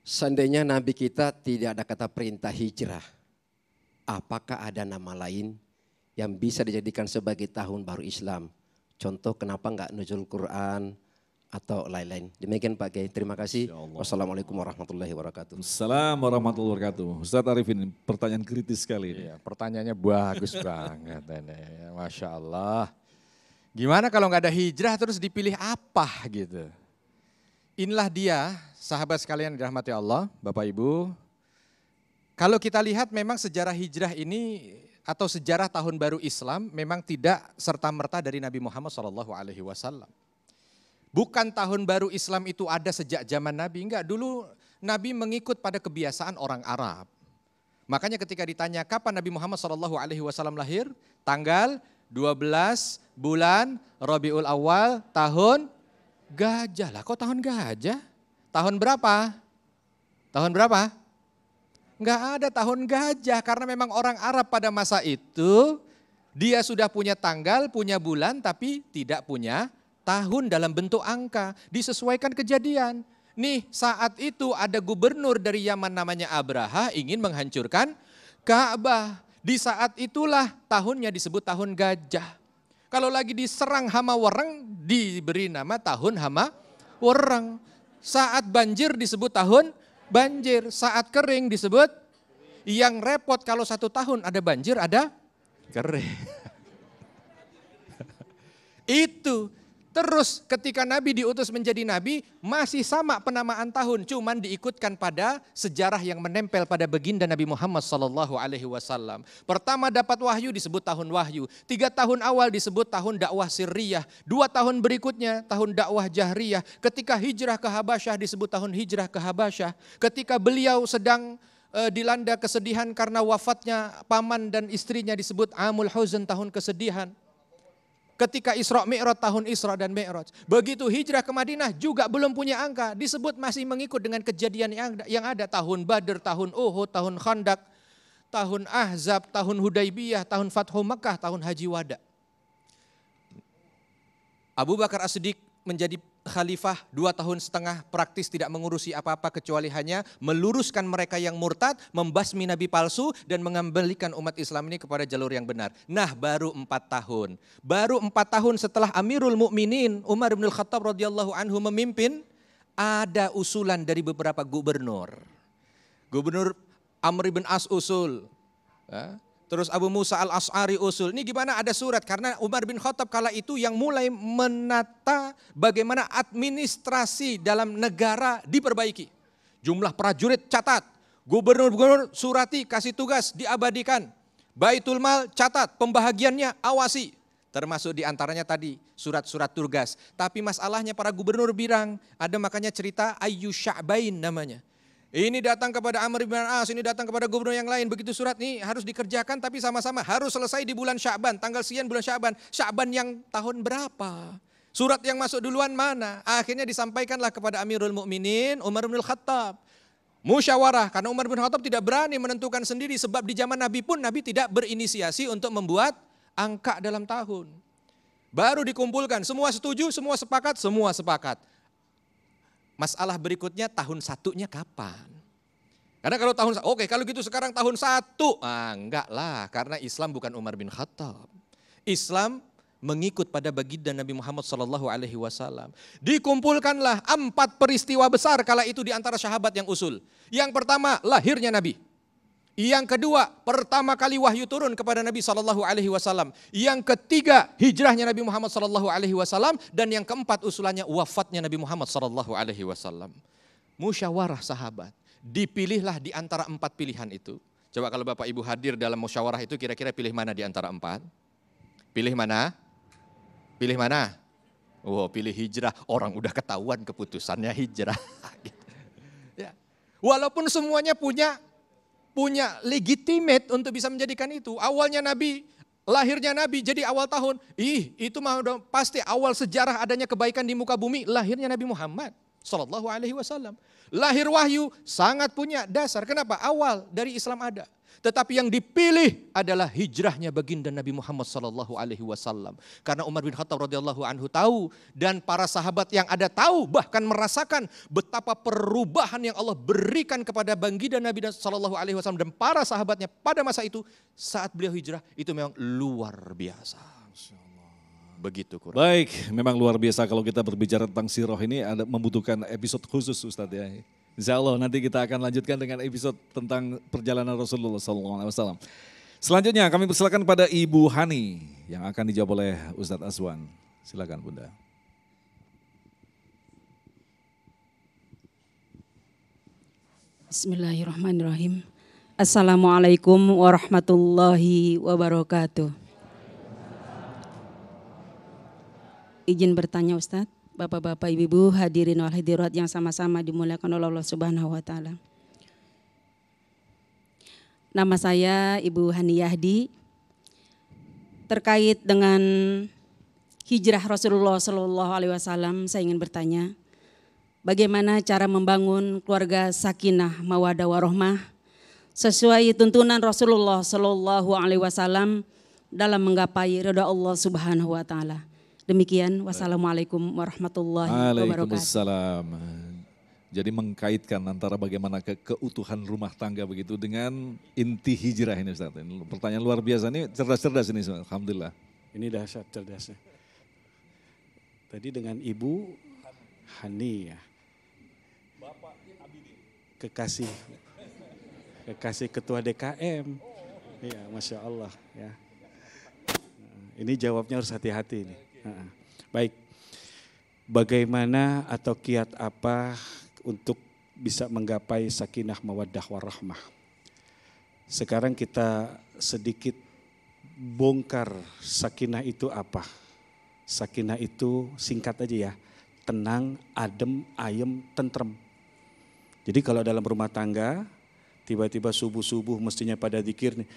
Seandainya Nabi kita tidak ada kata perintah hijrah, apakah ada nama lain yang bisa dijadikan sebagai tahun baru Islam? Contoh kenapa enggak nuzul Quran atau lain-lain. Demikian Pak Kiai, terima kasih. Wassalamualaikum warahmatullahi wabarakatuh. Assalamualaikum warahmatullahi wabarakatuh. Ustadz Arifin, pertanyaan kritis sekali ini. Iya, pertanyaannya bagus banget ini. Masya Allah. Gimana kalau nggak ada hijrah terus dipilih apa gitu? Inilah dia sahabat sekalian dirahmati Allah, Bapak Ibu. Kalau kita lihat memang sejarah hijrah ini atau sejarah tahun baru Islam memang tidak serta-merta dari Nabi Muhammad SAW. Bukan tahun baru Islam itu ada sejak zaman Nabi, enggak. Dulu Nabi mengikut pada kebiasaan orang Arab. Makanya ketika ditanya kapan Nabi Muhammad SAW lahir, tanggal 12 bulan Rabiul Awal tahun gajah. Lah kok tahun gajah? Tahun berapa? Tahun berapa? Enggak ada tahun gajah karena memang orang Arab pada masa itu dia sudah punya tanggal, punya bulan tapi tidak punya tahun dalam bentuk angka. Disesuaikan kejadian. Nih saat itu ada gubernur dari Yaman namanya Abraha ingin menghancurkan Ka'bah. Di saat itulah tahunnya disebut tahun gajah. Kalau lagi diserang hama wereng diberi nama tahun hama wereng. Saat banjir disebut tahun banjir. Saat kering disebut, yang repot kalau 1 tahun ada banjir ada kering. Itu. Terus ketika Nabi diutus menjadi Nabi masih sama penamaan tahun. Cuman diikutkan pada sejarah yang menempel pada baginda Nabi Muhammad SAW. Pertama dapat wahyu disebut tahun wahyu. 3 tahun awal disebut tahun dakwah sirriyah. 2 tahun berikutnya tahun dakwah jahriyah. Ketika hijrah ke Habasyah disebut tahun hijrah ke Habasyah. Ketika beliau sedang dilanda kesedihan karena wafatnya paman dan istrinya disebut Amul Huzn, tahun kesedihan. Ketika Isra Mi'raj tahun Isra dan Mi'raj. Begitu hijrah ke Madinah juga belum punya angka. Disebut masih mengikut dengan kejadian yang ada. Tahun Badr, tahun Uhud, tahun Khandak, tahun Ahzab, tahun Hudaybiyah, tahun Fathu Makkah, tahun Haji Wada. Abu Bakar As-Siddiq menjadi khalifah 2,5 tahun praktis tidak mengurusi apa-apa kecuali hanya meluruskan mereka yang murtad, membasmi nabi palsu dan mengembalikan umat Islam ini kepada jalur yang benar. Nah, baru 4 tahun. Baru 4 tahun setelah Amirul Mukminin Umar bin Khattab radhiyallahu anhu memimpin, ada usulan dari beberapa gubernur. Gubernur Amr bin As usul. Terus Abu Musa al-Ash'ari usul, ini gimana ada surat? Karena Umar bin Khattab kala itu yang mulai menata bagaimana administrasi dalam negara diperbaiki. Jumlah prajurit catat, gubernur-gubernur surati kasih tugas diabadikan. Baitul Mal catat, pembahagiannya awasi. Termasuk diantaranya tadi surat-surat tugas. Tapi masalahnya para gubernur bilang, ada makanya cerita Ayyu Sya'bain namanya. Ini datang kepada Amr bin As, ini datang kepada gubernur yang lain. Begitu surat ini harus dikerjakan tapi sama-sama harus selesai di bulan Sya'ban. Tanggal sekian bulan Sya'ban. Sya'ban yang tahun berapa? Surat yang masuk duluan mana? Akhirnya disampaikanlah kepada Amirul Mukminin Umar bin Khattab. Musyawarah, karena Umar bin Khattab tidak berani menentukan sendiri. Sebab di zaman Nabi pun Nabi tidak berinisiasi untuk membuat angka dalam tahun. Baru dikumpulkan, semua setuju, semua sepakat, semua sepakat. Masalah berikutnya tahun 1-nya kapan? Karena kalau tahun, oke kalau gitu sekarang tahun 1. Enggak lah, karena Islam bukan Umar bin Khattab. Islam mengikut pada baginda Nabi Muhammad SAW. Dikumpulkanlah 4 peristiwa besar kala itu di antara sahabat yang usul. Yang pertama, lahirnya Nabi. Yang kedua, pertama kali wahyu turun kepada Nabi SAW. Yang ketiga, hijrahnya Nabi Muhammad SAW. Dan yang keempat, usulannya wafatnya Nabi Muhammad SAW. Musyawarah sahabat. Dipilihlah di antara 4 pilihan itu. Coba kalau Bapak Ibu hadir dalam musyawarah itu, kira-kira pilih mana di antara 4? Pilih mana? Pilih mana? Oh, pilih hijrah, orang udah ketahuan keputusannya hijrah. Gitu. Ya. Walaupun semuanya punya legitimate untuk bisa menjadikan itu. Awalnya Nabi, lahirnya Nabi jadi awal tahun. Itu mah udah pasti awal sejarah adanya kebaikan di muka bumi, lahirnya Nabi Muhammad sallallahu alaihi wasallam. Lahir wahyu sangat punya dasar. Kenapa? Awal dari Islam ada. Tetapi yang dipilih adalah hijrahnya baginda Nabi Muhammad sallallahu alaihi wasallam. Karena Umar bin Khattab radhiyallahu anhu tahu dan para sahabat yang ada tahu bahkan merasakan betapa perubahan yang Allah berikan kepada baginda Nabi sallallahu alaihi wasallam dan para sahabatnya pada masa itu saat beliau hijrah itu memang luar biasa. Begitu kurang. Baik, memang luar biasa kalau kita berbicara tentang sirah ini ada membutuhkan episode khusus Ustadz ya. Insya Allah nanti kita akan lanjutkan dengan episode tentang perjalanan Rasulullah SAW. Selanjutnya kami persilakan pada Ibu Hani yang akan dijawab oleh Ustadz Azwan. Silakan Bunda. Bismillahirrahmanirrahim. Assalamualaikum warahmatullahi wabarakatuh. Izin bertanya Ustadz, Bapak-bapak, Ibu-ibu, hadirin wal hadirat yang sama-sama dimuliakan oleh Allah Subhanahu wa taala. Nama saya Ibu Hani Yahdi. Terkait dengan hijrah Rasulullah sallallahu alaihi wasallam, saya ingin bertanya, bagaimana cara membangun keluarga sakinah, mawaddah warahmah sesuai tuntunan Rasulullah sallallahu alaihi wasallam dalam menggapai ridha Allah Subhanahu wa taala. Demikian, wassalamualaikum warahmatullahi wabarakatuh. Waalaikumsalam. Jadi mengkaitkan antara bagaimana keutuhan rumah tangga begitu dengan inti hijrah ini Ustaz. Pertanyaan luar biasa ini, cerdas-cerdas ini Ustaz. Alhamdulillah. Ini dahsyat cerdasnya. Tadi dengan Ibu Hani ya. Kekasih Ketua DKM. Iya, Masya Allah ya. Ini jawabnya harus hati-hati nih. Baik, bagaimana atau kiat apa untuk bisa menggapai sakinah mawaddah warahmah? Sekarang kita sedikit bongkar sakinah itu apa. Sakinah itu singkat aja ya, tenang, adem, ayem, tentrem. Jadi kalau dalam rumah tangga, tiba-tiba subuh-subuh mestinya pada zikir nih.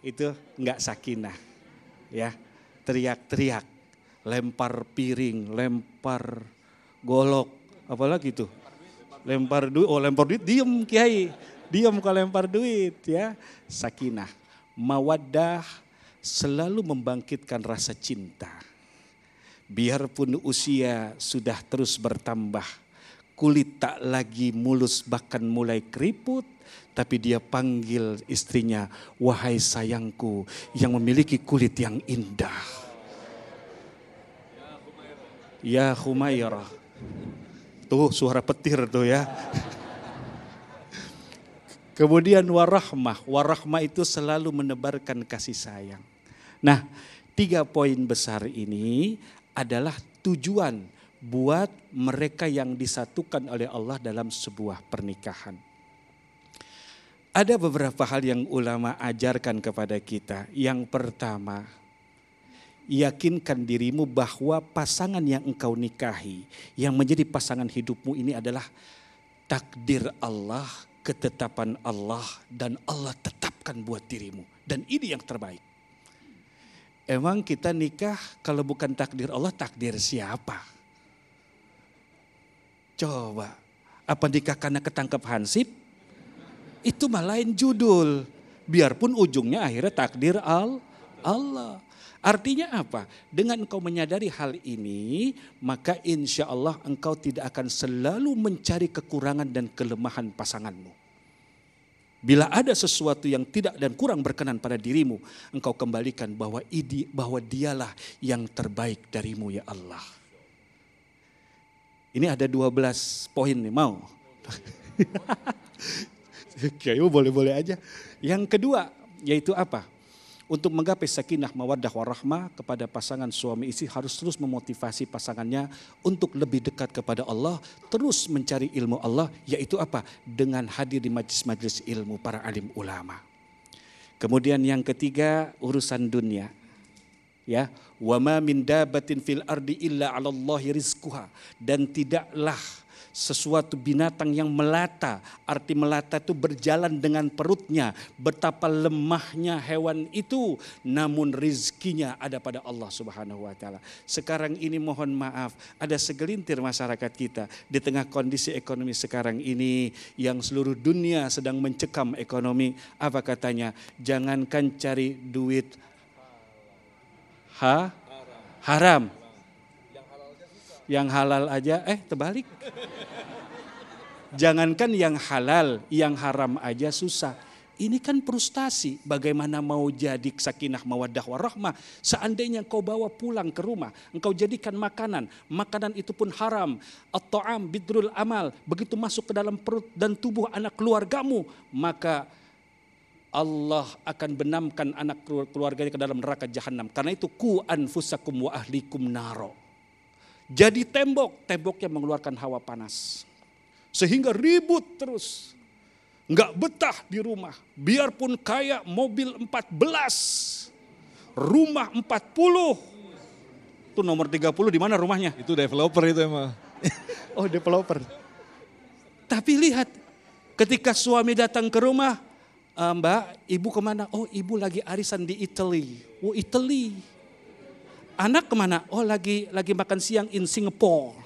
Itu enggak sakinah. Ya, teriak-teriak, lempar piring, lempar golok, apalagi tuh? Lempar duit, diem Kiai. Diem kalau lempar duit ya. Sakinah, mawaddah selalu membangkitkan rasa cinta. Biarpun usia sudah terus bertambah, kulit tak lagi mulus bahkan mulai keriput, tapi dia panggil istrinya, wahai sayangku yang memiliki kulit yang indah. Ya Humairah. Tuh suara petir tuh ya. Kemudian warahmah. Warahmah itu selalu menebarkan kasih sayang. Nah, 3 poin besar ini adalah tujuan buat mereka yang disatukan oleh Allah dalam sebuah pernikahan. Ada beberapa hal yang ulama ajarkan kepada kita. Yang pertama, yakinkan dirimu bahwa pasangan yang engkau nikahi, yang menjadi pasangan hidupmu ini adalah takdir Allah, ketetapan Allah, dan Allah tetapkan buat dirimu. Dan ini yang terbaik. Emang kita nikah kalau bukan takdir Allah, takdir siapa? Coba, apa nikah karena ketangkep hansip? Itu mah lain judul. Biarpun ujungnya akhirnya takdir Allah. Artinya apa? Dengan engkau menyadari hal ini, maka insya Allah engkau tidak akan selalu mencari kekurangan dan kelemahan pasanganmu. Bila ada sesuatu yang tidak dan kurang berkenan pada dirimu, engkau kembalikan bahwa dialah yang terbaik darimu ya Allah. Ini ada 12 poin nih, mau? Kayaknya boleh-boleh aja. Yang kedua, yaitu apa? Untuk menggapai sakinah mawaddah warahmah kepada pasangan suami istri harus terus memotivasi pasangannya untuk lebih dekat kepada Allah, terus mencari ilmu Allah, yaitu apa? Dengan hadir di majlis-majlis ilmu para alim ulama. Kemudian yang ketiga, urusan dunia. Ya, wa ma min dabatin fil ardi illa 'alallahi rizquha, dan tidaklah sesuatu binatang yang melata, arti melata itu berjalan dengan perutnya, betapa lemahnya hewan itu, namun rizkinya ada pada Allah Subhanahu wa taala. Sekarang ini mohon maaf, ada segelintir masyarakat kita di tengah kondisi ekonomi sekarang ini yang seluruh dunia sedang mencekam ekonomi, apa katanya? Jangankan cari duit haram. Yang halal aja, terbalik. Jangankan yang halal, yang haram aja susah. Ini kan frustasi, bagaimana mau jadi sakinah mawaddah warahmah. Seandainya engkau bawa pulang ke rumah, engkau jadikan makanan itu pun haram. At-ta'am bidrul amal, begitu masuk ke dalam perut dan tubuh anak keluargamu, maka Allah akan benamkan anak keluarganya ke dalam neraka jahanam. Karena itu ku anfusakum wa ahlikum naro. Jadi temboknya mengeluarkan hawa panas. Sehingga ribut terus. Enggak betah di rumah. Biarpun kaya, mobil 14. Rumah 40. Itu nomor 30 di mana rumahnya? Itu developer itu emang. Oh, developer. Tapi lihat, ketika suami datang ke rumah, Mbak, ibu kemana? Oh, ibu lagi arisan di Italy. Oh, Italy. Anak kemana? Oh, lagi makan siang in Singapore.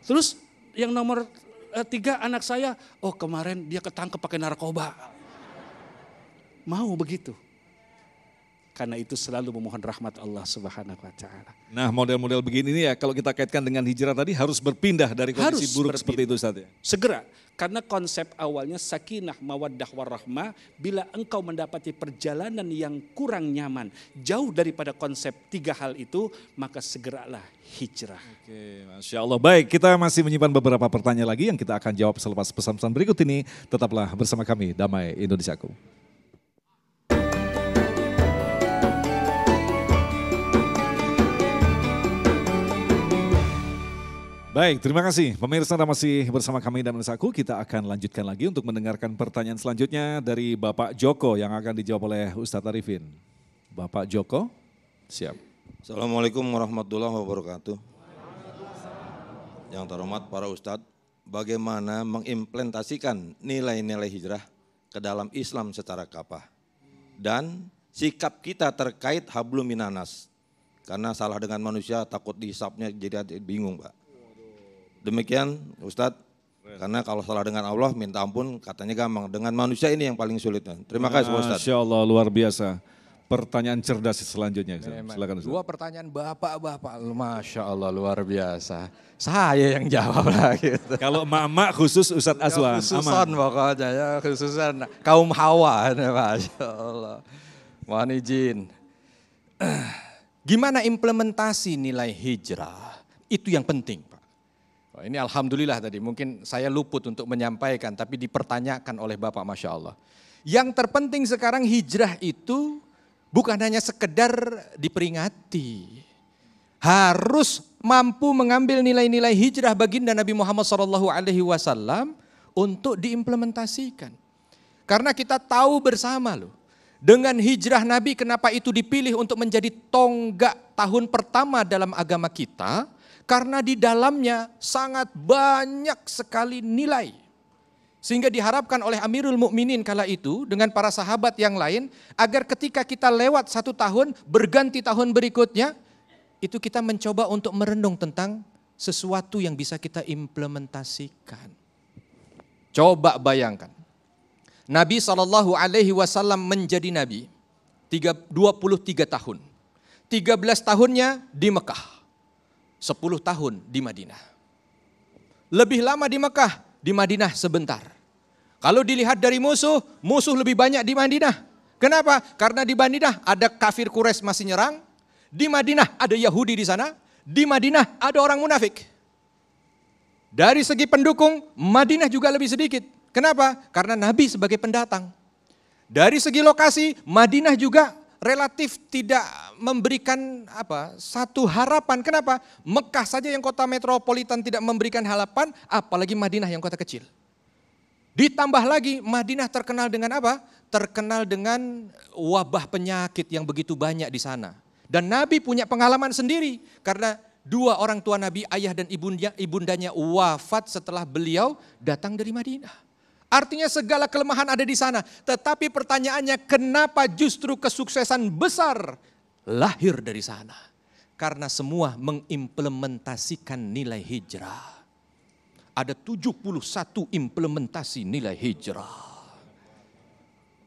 Terus yang nomor 3 anak saya, oh kemarin dia ketangkep pakai narkoba. Mau begitu. Karena itu selalu memohon rahmat Allah Subhanahu wa taala. Nah, model-model begini nih ya, kalau kita kaitkan dengan hijrah tadi harus berpindah dari kondisi buruk seperti itu Ustaz ya. Segera, karena konsep awalnya sakinah mawaddah warahmah, bila engkau mendapati perjalanan yang kurang nyaman, jauh daripada konsep 3 hal itu, maka segeralah hijrah. Oke, Masya Allah. Baik, kita masih menyimpan beberapa pertanyaan lagi yang kita akan jawab selepas pesan-pesan berikut ini. Tetaplah bersama kami, Damai Indonesiaku. Baik, terima kasih. Pemirsa masih bersama kami dan Indonesiaku. Kita akan lanjutkan lagi untuk mendengarkan pertanyaan selanjutnya dari Bapak Joko yang akan dijawab oleh Ustadz Arifin. Bapak Joko, siap. Assalamualaikum warahmatullahi wabarakatuh. Yang terhormat para Ustadz, bagaimana mengimplementasikan nilai-nilai hijrah ke dalam Islam secara kapah? Dan sikap kita terkait hablum minanas. Karena salah dengan manusia takut dihisapnya jadi bingung Pak. Demikian Ustadz, karena kalau salah dengan Allah minta ampun katanya gampang, dengan manusia ini yang paling sulit. Terima kasih Ustadz. Masya Allah, luar biasa. Pertanyaan cerdas selanjutnya, silakan Ustadz. 2 pertanyaan bapak-bapak, Masya Allah luar biasa. Saya yang jawab lah gitu. Kalau mama khusus Ustadz Azwan, Khususan pokoknya ya, khususan kaum hawa, Masya Allah. Mohon izin. Gimana implementasi nilai hijrah? Itu yang penting Pak. Oh, ini alhamdulillah tadi, mungkin saya luput untuk menyampaikan, tapi dipertanyakan oleh Bapak Masya Allah. Yang terpenting sekarang hijrah itu bukan hanya sekedar diperingati. Harus mampu mengambil nilai-nilai hijrah baginda Nabi Muhammad SAW untuk diimplementasikan. Karena kita tahu bersama loh, dengan hijrah Nabi kenapa itu dipilih untuk menjadi tonggak tahun pertama dalam agama kita. Karena di dalamnya sangat banyak sekali nilai. Sehingga diharapkan oleh Amirul Mukminin kala itu dengan para sahabat yang lain, agar ketika kita lewat 1 tahun, berganti tahun berikutnya, itu kita mencoba untuk merenung tentang sesuatu yang bisa kita implementasikan. Coba bayangkan, Nabi SAW menjadi Nabi 23 tahun. 13 tahunnya di Mekah. 10 tahun di Madinah. Lebih lama di Mekah, di Madinah sebentar. Kalau dilihat dari musuh lebih banyak di Madinah. Kenapa? Karena di Madinah ada kafir Quraisy masih nyerang. Di Madinah ada Yahudi di sana. Di Madinah ada orang munafik. Dari segi pendukung, Madinah juga lebih sedikit. Kenapa? Karena Nabi sebagai pendatang. Dari segi lokasi, Madinah juga relatif tidak memberikan satu harapan. Kenapa? Mekah saja yang kota metropolitan tidak memberikan harapan, apalagi Madinah yang kota kecil. Ditambah lagi Madinah terkenal dengan apa? Terkenal dengan wabah penyakit yang begitu banyak di sana. Dan Nabi punya pengalaman sendiri karena dua orang tua Nabi, ayah dan ibundanya wafat setelah beliau datang dari Madinah. Artinya segala kelemahan ada di sana. Tetapi pertanyaannya, kenapa justru kesuksesan besar lahir dari sana? Karena semua mengimplementasikan nilai hijrah. Ada 71 implementasi nilai hijrah.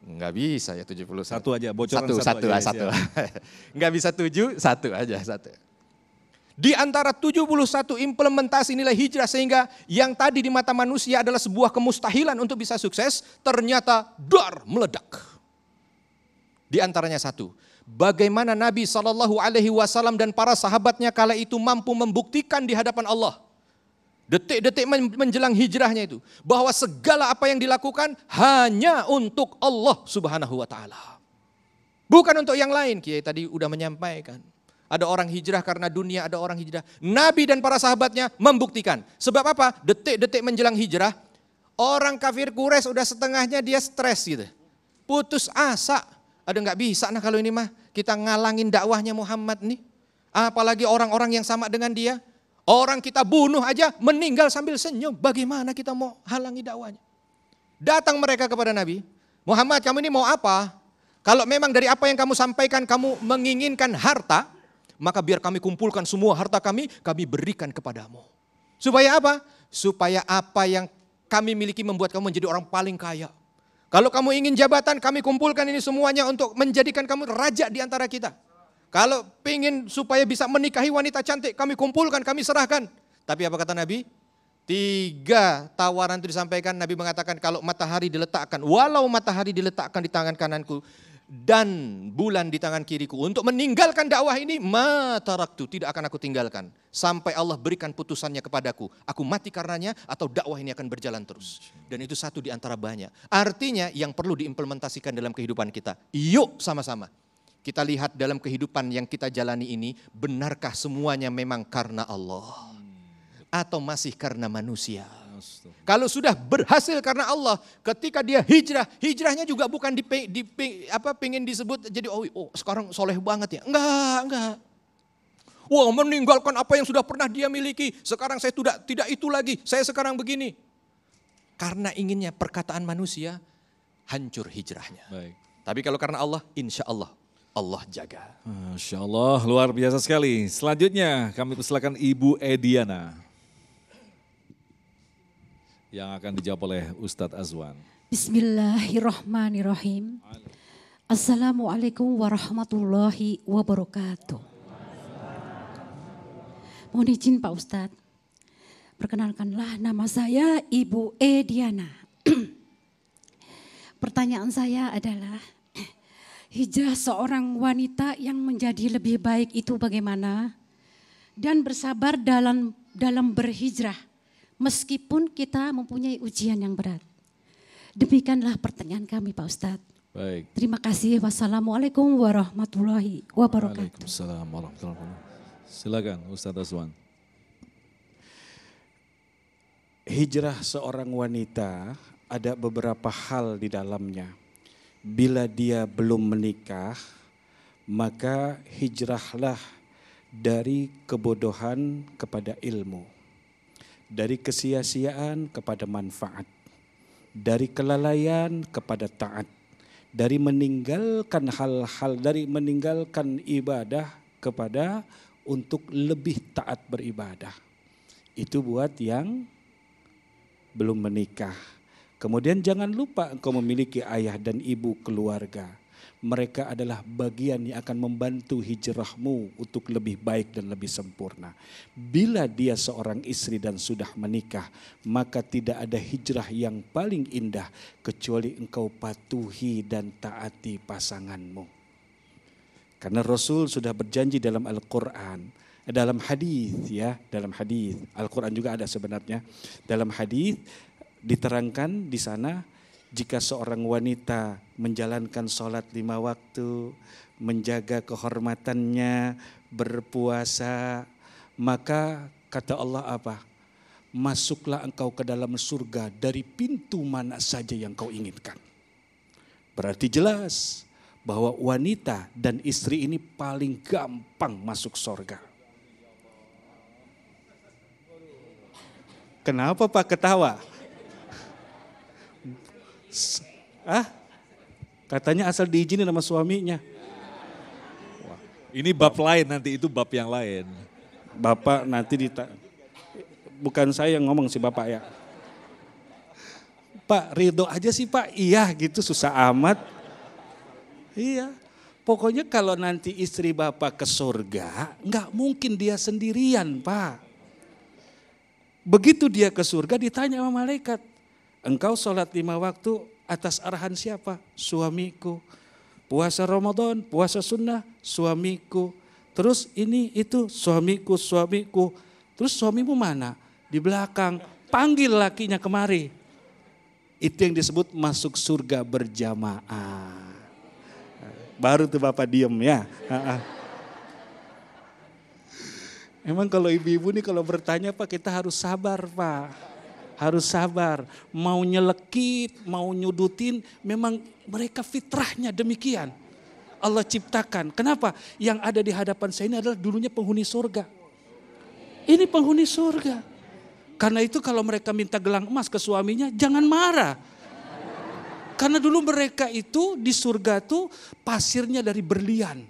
Enggak bisa ya 71. Satu aja, bocoran satu aja. Enggak bisa 7, satu aja, satu. Di antara 71 implementasi nilai hijrah sehingga yang tadi di mata manusia adalah sebuah kemustahilan untuk bisa sukses, ternyata meledak. Di antaranya satu, bagaimana Nabi SAW dan para sahabatnya kala itu mampu membuktikan di hadapan Allah, detik-detik menjelang hijrahnya itu, bahwa segala apa yang dilakukan hanya untuk Allah Subhanahu wa Ta'ala. Bukan untuk yang lain. Kiai tadi udah menyampaikan. Ada orang hijrah karena dunia, ada orang hijrah. Nabi dan para sahabatnya membuktikan. Sebab apa? Detik-detik menjelang hijrah, orang kafir Quraisy udah setengahnya dia stres gitu. Putus asa. Ada nggak bisa nah kalau ini mah kita ngalangin dakwahnya Muhammad nih. Apalagi orang-orang yang sama dengan dia. Orang kita bunuh aja meninggal sambil senyum. Bagaimana kita mau halangi dakwahnya? Datang mereka kepada Nabi. Muhammad, kamu ini mau apa? Kalau memang dari apa yang kamu sampaikan kamu menginginkan harta, maka biar kami kumpulkan semua harta kami berikan kepadamu. Supaya apa? Supaya apa yang kami miliki membuat kamu menjadi orang paling kaya. Kalau kamu ingin jabatan, kami kumpulkan ini semuanya untuk menjadikan kamu raja di antara kita. Kalau ingin supaya bisa menikahi wanita cantik, kami kumpulkan, kami serahkan. Tapi apa kata Nabi? 3 tawaran itu disampaikan, Nabi mengatakan kalau matahari diletakkan, walau matahari diletakkan di tangan kananku, dan bulan di tangan kiriku untuk meninggalkan dakwah ini, ma taraktu, tidak akan aku tinggalkan sampai Allah berikan putusannya kepadaku. Aku mati karenanya atau dakwah ini akan berjalan terus. Dan itu satu di antara banyak. Artinya yang perlu diimplementasikan dalam kehidupan kita. Yuk sama-sama kita lihat dalam kehidupan yang kita jalani ini, benarkah semuanya memang karena Allah atau masih karena manusia? Kalau sudah berhasil karena Allah, ketika dia hijrahnya juga bukan pengen disebut jadi sekarang soleh banget ya. Enggak. Wah, meninggalkan apa yang sudah pernah dia miliki. Sekarang saya tidak itu lagi. Saya sekarang begini. Karena inginnya perkataan manusia, hancur hijrahnya. Baik. Tapi kalau karena Allah, insya Allah Allah jaga. Masya Allah, luar biasa sekali. Selanjutnya kami persilakan Ibu Ediana yang akan dijawab oleh Ustadz Azwan. Bismillahirrahmanirrahim. Assalamualaikum warahmatullahi wabarakatuh. Mohon izin Pak Ustadz, perkenalkanlah nama saya Ibu Ediana. Pertanyaan saya adalah, hijrah seorang wanita yang menjadi lebih baik itu bagaimana? Dan bersabar dalam berhijrah meskipun kita mempunyai ujian yang berat. Demikianlah pertanyaan kami Pak Ustadz. Baik. Terima kasih. Wassalamualaikum warahmatullahi wabarakatuh. Waalaikumsalam warahmatullahi wabarakatuh. Silakan Ustadz Azwan. Hijrah seorang wanita ada beberapa hal di dalamnya. Bila dia belum menikah, maka hijrahlah dari kebodohan kepada ilmu, dari kesia-siaan kepada manfaat, dari kelalaian kepada taat, dari meninggalkan hal-hal, dari meninggalkan ibadah kepada untuk lebih taat beribadah. Itu buat yang belum menikah. Kemudian jangan lupa engkau memiliki ayah dan ibu keluarga. Mereka adalah bagian yang akan membantu hijrahmu untuk lebih baik dan lebih sempurna. Bila dia seorang istri dan sudah menikah, maka tidak ada hijrah yang paling indah kecuali engkau patuhi dan taati pasanganmu. Karena Rasul sudah berjanji dalam Al-Quran, dalam hadis ya, dalam hadis. Al-Quran juga ada sebenarnya. Dalam hadis diterangkan di sana, jika seorang wanita menjalankan sholat 5 waktu, menjaga kehormatannya, berpuasa, maka kata Allah apa? masuklah engkau ke dalam surga dari pintu mana saja yang kau inginkan. Berarti jelas bahwa wanita dan istri ini paling gampang masuk surga. Kenapa Pak ketawa? Katanya asal diizinin sama suaminya. Ini bab lain nanti, itu bab yang lain. Bapak nanti bukan saya yang ngomong sih Bapak ya. Pak ridho aja sih Pak, iya gitu susah amat. Iya, pokoknya kalau nanti istri Bapak ke surga, nggak mungkin dia sendirian Pak. Begitu dia ke surga ditanya sama malaikat, engkau sholat 5 waktu atas arahan siapa? Suamiku. Puasa Ramadan, puasa sunnah, suamiku. Terus ini itu suamiku. Terus suamimu mana? Di belakang. Panggil lakinya kemari. Itu yang disebut masuk surga berjamaah. Baru tuh Bapak diem ya. Emang kalau ibu-ibu nih kalau bertanya Pak, kita harus sabar Pak. Harus sabar, mau nyelekit, mau nyudutin, memang mereka fitrahnya demikian. Allah ciptakan. Kenapa? Yang ada di hadapan saya ini adalah dulunya penghuni surga. Ini penghuni surga. Karena itu kalau mereka minta gelang emas ke suaminya, jangan marah. Karena dulu mereka itu di surga tuh pasirnya dari berlian.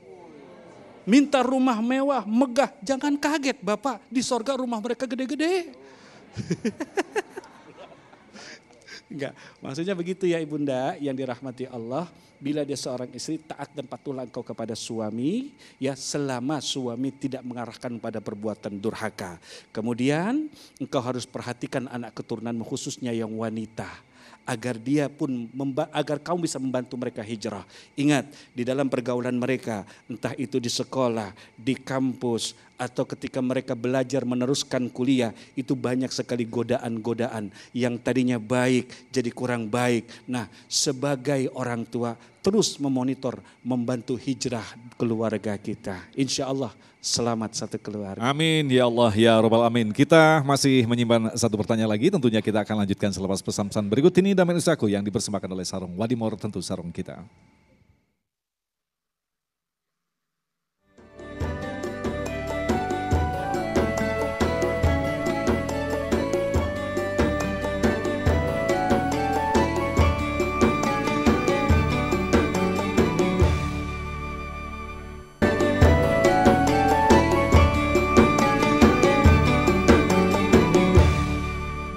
Minta rumah mewah, megah, jangan kaget Bapak. Di surga rumah mereka gede-gede. Enggak, maksudnya begitu ya ibunda yang dirahmati Allah. Bila dia seorang istri taat dan patuhlah engkau kepada suami, ya selama suami tidak mengarahkan pada perbuatan durhaka. Kemudian engkau harus perhatikan anak keturunanmu khususnya yang wanita. Agar agar kamu bisa membantu mereka hijrah. Ingat, di dalam pergaulan mereka, entah itu di sekolah, di kampus, atau ketika mereka belajar meneruskan kuliah, itu banyak sekali godaan-godaan yang tadinya baik jadi kurang baik. Nah, sebagai orang tua terus memonitor, membantu hijrah keluarga kita. Insya Allah selamat satu keluarga. Amin ya Allah ya Rabbal Amin. Kita masih menyimpan satu pertanyaan lagi, tentunya kita akan lanjutkan selepas pesan-pesan berikut ini. Damai Usahaku yang dipersembahkan oleh Sarung Wadimor, tentu sarung kita.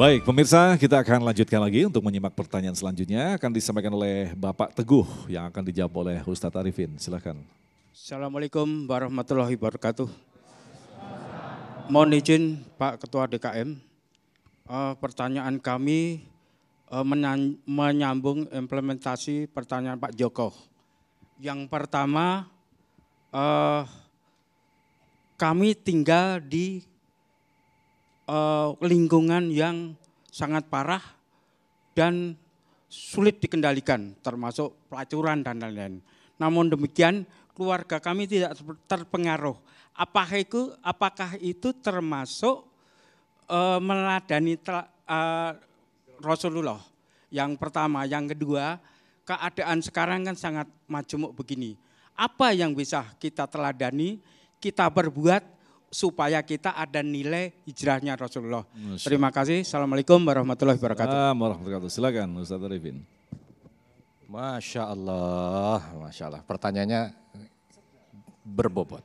Baik pemirsa, kita akan lanjutkan lagi untuk menyimak pertanyaan selanjutnya. Akan disampaikan oleh Bapak Teguh yang akan dijawab oleh Ustadz Arifin. Silakan. Assalamualaikum warahmatullahi wabarakatuh. Mohon izin Pak Ketua DKM, pertanyaan kami menyambung implementasi pertanyaan Pak Joko. Yang pertama, kami tinggal di lingkungan yang sangat parah dan sulit dikendalikan, termasuk pelacuran dan lain-lain. Namun demikian keluarga kami tidak terpengaruh. Apakah itu termasuk meladani Rasulullah? Yang pertama, yang kedua, keadaan sekarang kan sangat majemuk begini. Apa yang bisa kita teladani, kita berbuat supaya kita ada nilai hijrahnya Rasulullah. Terima kasih. Assalamualaikum warahmatullahi wabarakatuh. Warahmatullahi wabarakatuh. Silakan Ustadz Arifin. Masya Allah. Pertanyaannya berbobot.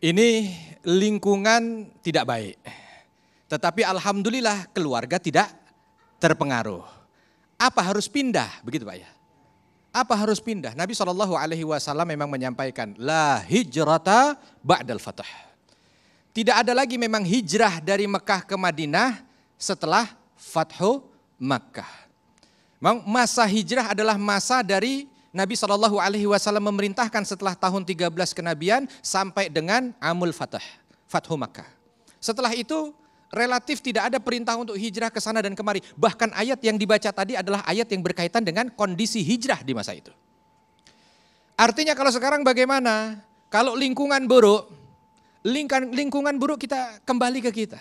Ini lingkungan tidak baik. Tetapi alhamdulillah keluarga tidak terpengaruh. Apa harus pindah? Begitu Pak ya? Apa harus pindah? Nabi SAW memang menyampaikan, la hijrata ba'dal fath. Tidak ada lagi memang hijrah dari Mekah ke Madinah setelah Fathu Makkah. Masa hijrah adalah masa dari Nabi SAW memerintahkan setelah tahun 13 kenabian sampai dengan Amul Fath, Fathu Makkah. Setelah itu relatif tidak ada perintah untuk hijrah ke sana dan kemari. Bahkan ayat yang dibaca tadi adalah ayat yang berkaitan dengan kondisi hijrah di masa itu. Artinya kalau sekarang bagaimana? Kalau lingkungan buruk kita kembali ke kita.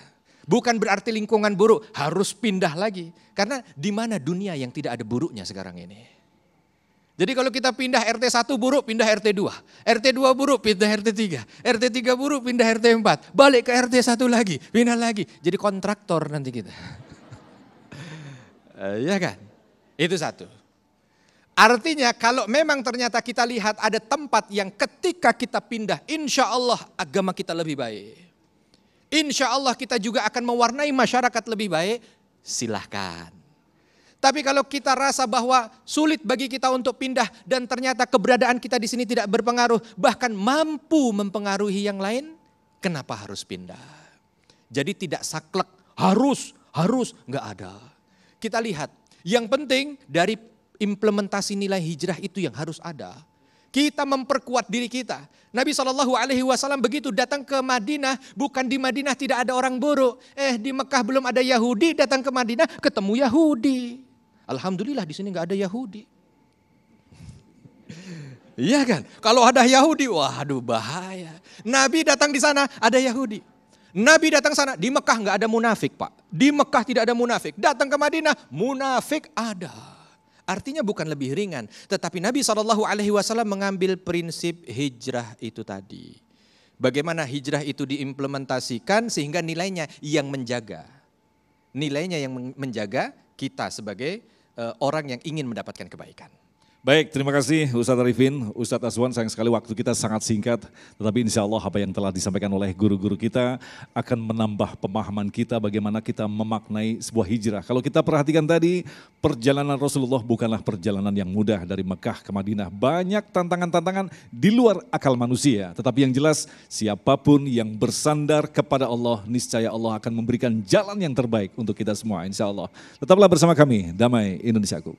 Bukan berarti lingkungan buruk, harus pindah lagi. Karena di mana dunia yang tidak ada buruknya sekarang ini. Jadi kalau kita pindah RT 1 buruk, pindah RT 2. RT 2 buruk, pindah RT 3. RT 3 buruk, pindah RT 4. Balik ke RT 1 lagi, pindah lagi. Jadi kontraktor nanti kita. Iya kan? Itu satu. Artinya kalau memang ternyata kita lihat ada tempat yang ketika kita pindah, insya Allah agama kita lebih baik. Insya Allah kita juga akan mewarnai masyarakat lebih baik, silahkan. Tapi kalau kita rasa bahwa sulit bagi kita untuk pindah dan ternyata keberadaan kita di sini tidak berpengaruh, bahkan mampu mempengaruhi yang lain, kenapa harus pindah? Jadi tidak saklek, harus, nggak ada. Kita lihat, yang penting dari implementasi nilai hijrah itu yang harus ada. Kita memperkuat diri kita. Nabi SAW begitu datang ke Madinah, bukan di Madinah tidak ada orang buruk. Di Mekah belum ada Yahudi, datang ke Madinah ketemu Yahudi. Alhamdulillah di sini nggak ada Yahudi. Iya kan? Kalau ada Yahudi, waduh bahaya. Nabi datang di sana ada Yahudi. Nabi datang sana, di Mekah nggak ada munafik Pak. Di Mekah tidak ada munafik. Datang ke Madinah, munafik ada. Artinya bukan lebih ringan, tetapi Nabi SAW mengambil prinsip hijrah itu tadi. Bagaimana hijrah itu diimplementasikan sehingga nilainya yang menjaga. Nilainya yang menjaga kita sebagai orang yang ingin mendapatkan kebaikan. Baik, terima kasih Ustadz Arifin, Ustadz Azwan, sayang sekali waktu kita sangat singkat. Tetapi insya Allah apa yang telah disampaikan oleh guru-guru kita akan menambah pemahaman kita bagaimana kita memaknai sebuah hijrah. Kalau kita perhatikan tadi, perjalanan Rasulullah bukanlah perjalanan yang mudah dari Mekah ke Madinah. Banyak tantangan-tantangan di luar akal manusia. Tetapi yang jelas siapapun yang bersandar kepada Allah, niscaya Allah akan memberikan jalan yang terbaik untuk kita semua insya Allah. Tetaplah bersama kami, Damai Indonesiaku.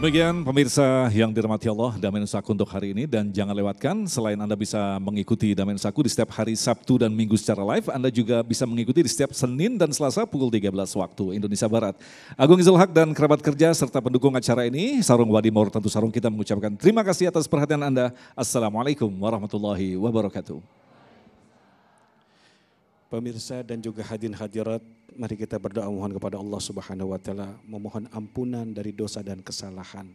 Demikian pemirsa yang dirahmati Allah, Damai Nusaku untuk hari ini, dan jangan lewatkan selain Anda bisa mengikuti Damai Nusaku di setiap hari Sabtu dan Minggu secara live, Anda juga bisa mengikuti di setiap Senin dan Selasa pukul 13 waktu Indonesia Barat. Agung Izul Haq dan kerabat kerja serta pendukung acara ini, Sarung Wadimor tentu Sarung kita mengucapkan terima kasih atas perhatian Anda. Assalamualaikum warahmatullahi wabarakatuh. Pemirsa dan juga hadirin hadirat, mari kita berdoa mohon kepada Allah Subhanahu wa taala, memohon ampunan dari dosa dan kesalahan,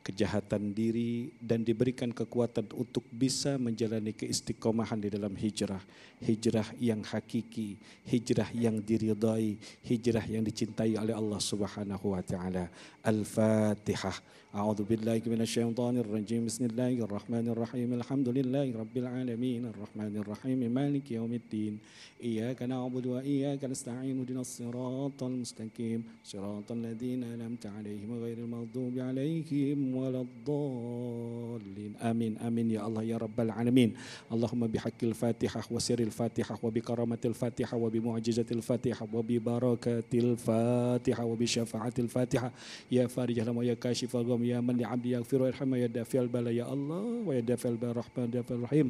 kejahatan diri, dan diberikan kekuatan untuk bisa menjalani keistiqomahan di dalam hijrah. Hijrah yang hakiki, hijrah yang diridai, hijrah yang dicintai oleh Allah Subhanahu wa taala. Al-Fatihah. A'udzu billahi minasyaitonir rajim. Bismillahirrahmanirrahim. Alhamdulillahi rabbil alamin. Arrahmanir rahim. Maliki yaumiddin. Iyyaka na'budu wa iyyaka nasta'in. Ihdinas siratal mustaqim. Siratal ladzina an'amta 'alaihim ghairil maghdubi 'alaihim waladdallin. Amin amin ya Allah ya rabbal alamin. Allahumma bihaqqil Fatihah wa sirril Fatihah wa bi karamatil Fatihah wa bi mu'jizatil Fatihah wa bi barakatil Fatihah wa bi syafaatil Fatihah. Ya farijal wa ya kashifal gham ya man li 'abdi yaghfiru yarhamu ya dafi'al bala ya Allah wa ya dafi'al rahman dafi'al rahim.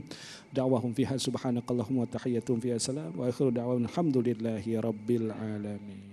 Da'wahum fiha subhanakallahumma wa tahiyyatuhum fiha salam wa akhiru da'wana alhamdulillahi rabbil alamin.